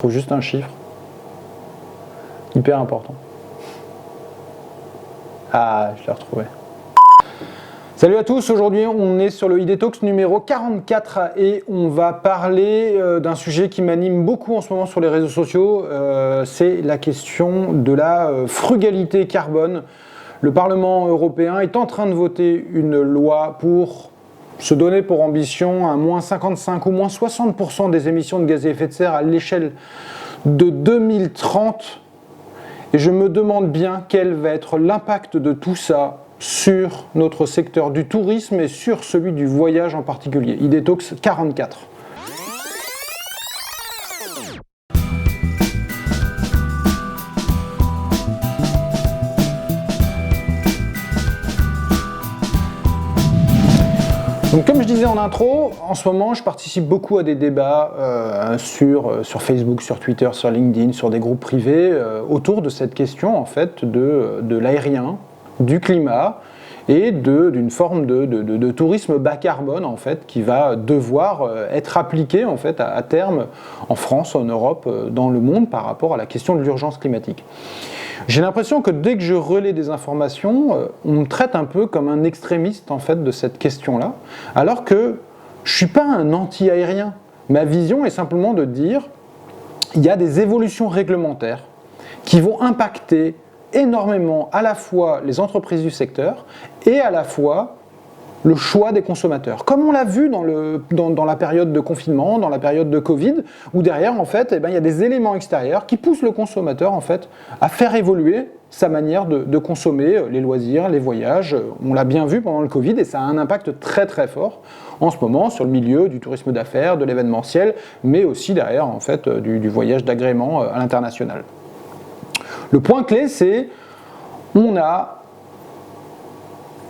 Je trouve juste un chiffre hyper important. Ah, je l'ai retrouvé. Salut à tous, aujourd'hui on est sur le ID Talks numéro 44 et on va parler d'un sujet qui m'anime beaucoup en ce moment sur les réseaux sociaux, c'est la question de la frugalité carbone. Le Parlement européen est en train de voter une loi pour se donner pour ambition un moins 55 ou moins 60% des émissions de gaz à effet de serre à l'échelle de 2030. Et je me demande bien quel va être l'impact de tout ça sur notre secteur du tourisme et sur celui du voyage en particulier. ID Talks 44. Donc comme je disais en intro, en ce moment je participe beaucoup à des débats sur Facebook, sur Twitter, sur LinkedIn, sur des groupes privés autour de cette question en fait de l'aérien, du climat et d'une forme de tourisme bas carbone en fait qui va devoir être appliqué en fait à terme en France, en Europe, dans le monde par rapport à la question de l'urgence climatique. J'ai l'impression que dès que je relais des informations, on me traite un peu comme un extrémiste en fait de cette question-là, alors que je suis pas un anti-aérien. Ma vision est simplement de dire il y a des évolutions réglementaires qui vont impacter énormément à la fois les entreprises du secteur et à la fois le choix des consommateurs. Comme on l'a vu dans la période de confinement, dans la période de Covid, où derrière, en fait, il y a des éléments extérieurs qui poussent le consommateur, en fait, à faire évoluer sa manière de consommer les loisirs, les voyages. On l'a bien vu pendant le Covid et ça a un impact très très fort en ce moment sur le milieu du tourisme d'affaires, de l'événementiel, mais aussi derrière, en fait, du voyage d'agrément à l'international. Le point clé, c'est on a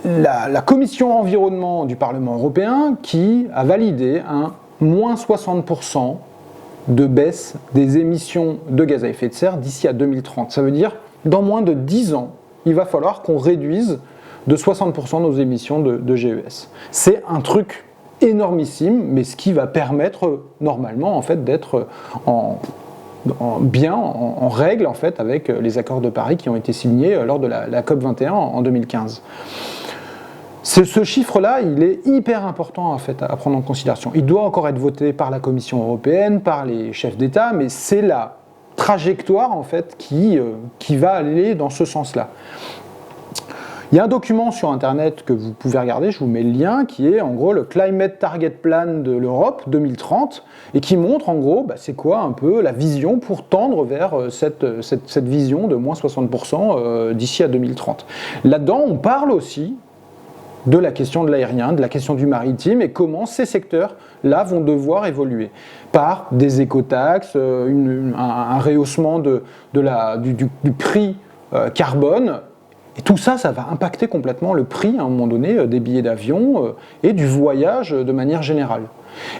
la commission environnement du Parlement européen qui a validé un moins 60% de baisse des émissions de gaz à effet de serre d'ici à 2030. Ça veut dire dans moins de 10 ans, il va falloir qu'on réduise de 60% nos émissions de GES. C'est un truc énormissime, mais ce qui va permettre normalement en fait d'être en règle en fait avec les accords de Paris qui ont été signés lors de la COP21 en 2015. Ce chiffre-là, il est hyper important en fait, à prendre en considération. Il doit encore être voté par la Commission européenne, par les chefs d'État, mais c'est la trajectoire en fait, qui va aller dans ce sens-là. Il y a un document sur Internet que vous pouvez regarder, je vous mets le lien, qui est en gros le Climate Target Plan de l'Europe 2030 et qui montre en gros c'est quoi un peu la vision pour tendre vers cette vision de moins 60% d'ici à 2030. Là-dedans, on parle aussi de la question de l'aérien, de la question du maritime et comment ces secteurs-là vont devoir évoluer par des écotaxes, un rehaussement du prix carbone. Et tout ça, ça va impacter complètement le prix à un moment donné des billets d'avion et du voyage de manière générale.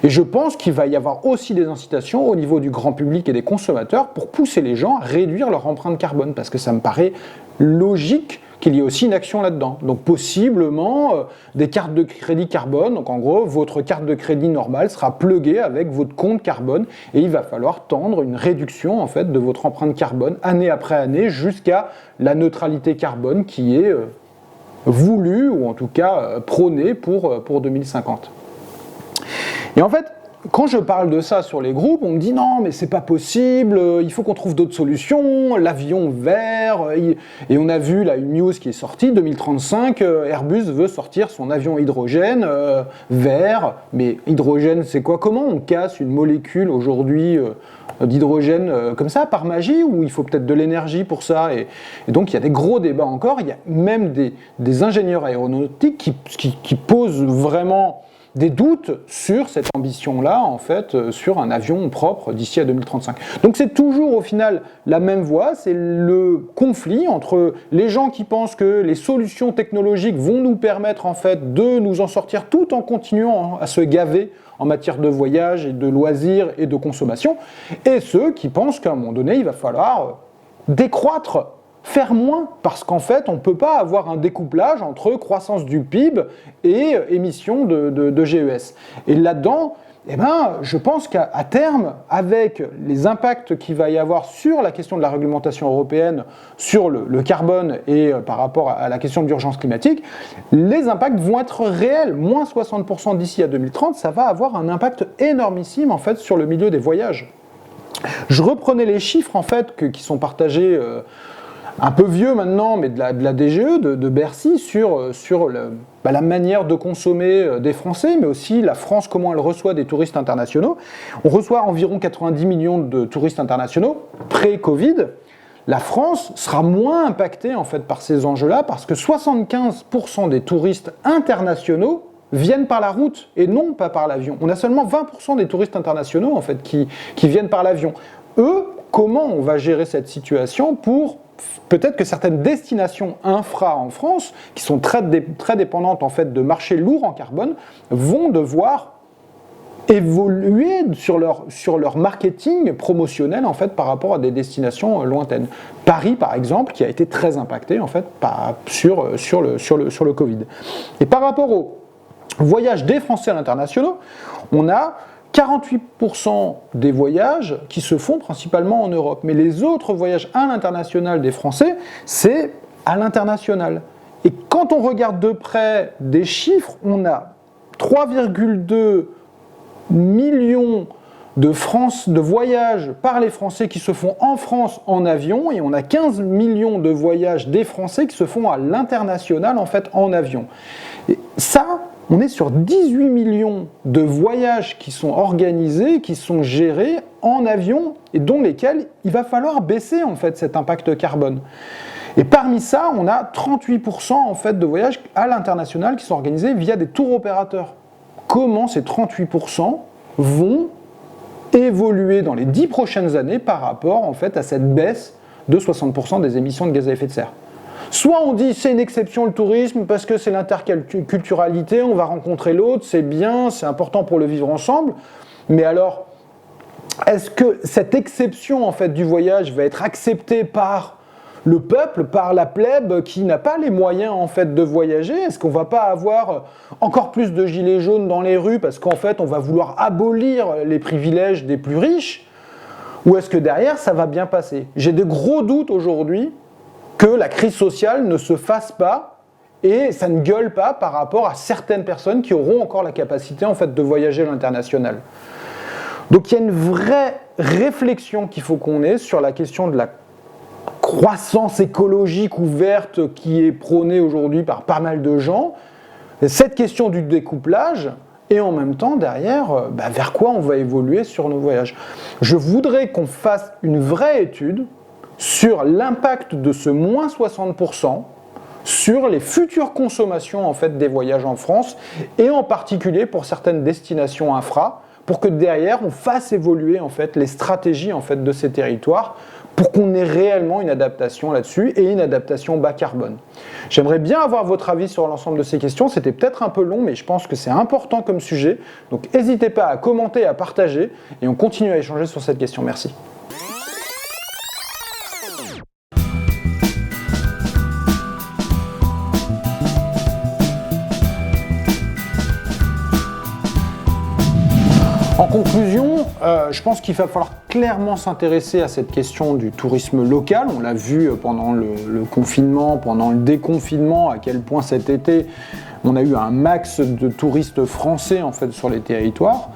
Et je pense qu'il va y avoir aussi des incitations au niveau du grand public et des consommateurs pour pousser les gens à réduire leur empreinte carbone parce que ça me paraît logique qu'il y ait aussi une action là-dedans. Donc possiblement des cartes de crédit carbone, donc en gros votre carte de crédit normale sera pluguée avec votre compte carbone et il va falloir tendre une réduction en fait de votre empreinte carbone année après année jusqu'à la neutralité carbone qui est voulue ou en tout cas prônée pour 2050. Et en fait, quand je parle de ça sur les groupes, on me dit non mais c'est pas possible, il faut qu'on trouve d'autres solutions, l'avion vert, et on a vu là une news qui est sortie, 2035, Airbus veut sortir son avion hydrogène vert, mais hydrogène c'est quoi? Comment on casse une molécule aujourd'hui d'hydrogène comme ça, par magie, ou il faut peut-être de l'énergie pour ça, et donc il y a des gros débats encore, il y a même des ingénieurs aéronautiques qui posent vraiment des doutes sur cette ambition-là, en fait, sur un avion propre d'ici à 2035. Donc c'est toujours au final la même voie, c'est le conflit entre les gens qui pensent que les solutions technologiques vont nous permettre en fait de nous en sortir tout en continuant à se gaver en matière de voyage et de loisirs et de consommation, et ceux qui pensent qu'à un moment donné, il va falloir décroître, faire moins, parce qu'en fait, on ne peut pas avoir un découplage entre croissance du PIB et émissions de GES. Et là-dedans, eh ben, je pense qu'à terme, avec les impacts qu'il va y avoir sur la question de la réglementation européenne, sur le carbone et par rapport à la question de l'urgence climatique, les impacts vont être réels. Moins 60% d'ici à 2030, ça va avoir un impact énormissime en fait sur le milieu des voyages. Je reprenais les chiffres en fait qui sont partagés un peu vieux maintenant, mais de la DGE, de Bercy, sur la manière de consommer des Français, mais aussi la France, comment elle reçoit des touristes internationaux. On reçoit environ 90 millions de touristes internationaux pré-Covid. La France sera moins impactée en fait par ces enjeux-là, parce que 75% des touristes internationaux viennent par la route et non pas par l'avion. On a seulement 20% des touristes internationaux en fait qui viennent par l'avion. Eux, comment on va gérer cette situation pour peut-être que certaines destinations infra en France, qui sont très dépendantes en fait de marchés lourds en carbone, vont devoir évoluer sur leur marketing promotionnel en fait par rapport à des destinations lointaines. Paris par exemple, qui a été très impacté en fait sur le Covid. Et par rapport au voyage des Français à l'international, on a 48% des voyages qui se font principalement en Europe. Mais les autres voyages à l'international des Français, c'est à l'international. Et quand on regarde de près des chiffres, on a 3,2 millions de voyages par les Français qui se font en France en avion, et on a 15 millions de voyages des Français qui se font à l'international en fait en avion. Et ça, on est sur 18 millions de voyages qui sont organisés, qui sont gérés en avion et dont lesquels il va falloir baisser en fait cet impact carbone. Et parmi ça, on a 38% en fait de voyages à l'international qui sont organisés via des tours opérateurs. Comment ces 38% vont évoluer dans les 10 prochaines années par rapport en fait à cette baisse de 60% des émissions de gaz à effet de serre? Soit on dit c'est une exception le tourisme parce que c'est l'interculturalité, on va rencontrer l'autre, c'est bien, c'est important pour le vivre ensemble. Mais alors, est-ce que cette exception en fait du voyage va être acceptée par le peuple, par la plèbe qui n'a pas les moyens en fait de voyager? Est-ce qu'on va pas avoir encore plus de gilets jaunes dans les rues parce qu'en fait on va vouloir abolir les privilèges des plus riches? Ou est-ce que derrière ça va bien passer? J'ai de gros doutes aujourd'hui que la crise sociale ne se fasse pas et ça ne gueule pas par rapport à certaines personnes qui auront encore la capacité en fait de voyager à l'international. Donc il y a une vraie réflexion qu'il faut qu'on ait sur la question de la croissance écologique ouverte qui est prônée aujourd'hui par pas mal de gens, cette question du découplage et en même temps derrière vers quoi on va évoluer sur nos voyages. Je voudrais qu'on fasse une vraie étude sur l'impact de ce moins 60% sur les futures consommations en fait des voyages en France et en particulier pour certaines destinations infra, pour que derrière on fasse évoluer en fait les stratégies en fait de ces territoires pour qu'on ait réellement une adaptation là-dessus et une adaptation bas carbone. J'aimerais bien avoir votre avis sur l'ensemble de ces questions. C'était peut-être un peu long, mais je pense que c'est important comme sujet. Donc n'hésitez pas à commenter, à partager et on continue à échanger sur cette question. Merci. En conclusion, je pense qu'il va falloir clairement s'intéresser à cette question du tourisme local. On l'a vu pendant le confinement, pendant le déconfinement, à quel point cet été, on a eu un max de touristes français en fait, sur les territoires.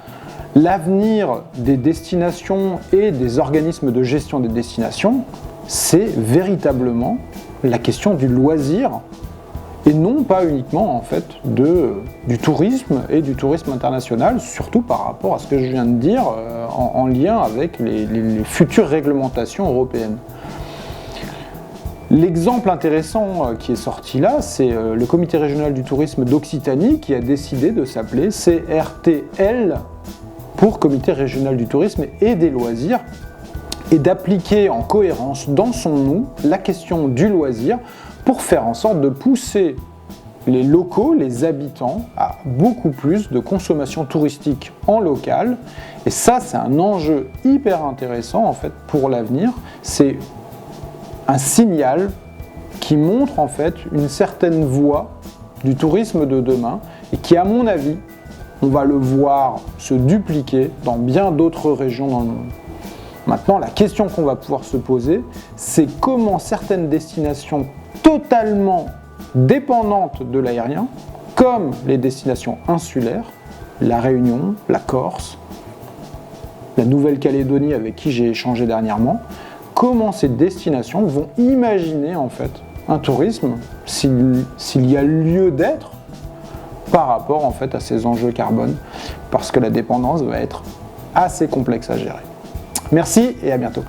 L'avenir des destinations et des organismes de gestion des destinations, c'est véritablement la question du loisir et non pas uniquement en fait du tourisme et du tourisme international, surtout par rapport à ce que je viens de dire en lien avec les futures réglementations européennes. L'exemple intéressant qui est sorti là, c'est le Comité régional du tourisme d'Occitanie qui a décidé de s'appeler CRTL pour Comité régional du tourisme et des loisirs et d'appliquer en cohérence dans son nom la question du loisir pour faire en sorte de pousser les locaux, les habitants, à beaucoup plus de consommation touristique en local. Et ça, c'est un enjeu hyper intéressant en fait pour l'avenir. C'est un signal qui montre en fait une certaine voie du tourisme de demain et qui, à mon avis, On va le voir se dupliquer dans bien d'autres régions dans le monde. Maintenant, la question qu'on va pouvoir se poser, c'est comment certaines destinations totalement dépendantes de l'aérien, comme les destinations insulaires, la Réunion, la Corse, la Nouvelle-Calédonie avec qui j'ai échangé dernièrement, comment ces destinations vont imaginer en fait un tourisme, s'il y a lieu d'être, par rapport en fait à ces enjeux carbone, parce que la dépendance va être assez complexe à gérer. Merci et à bientôt.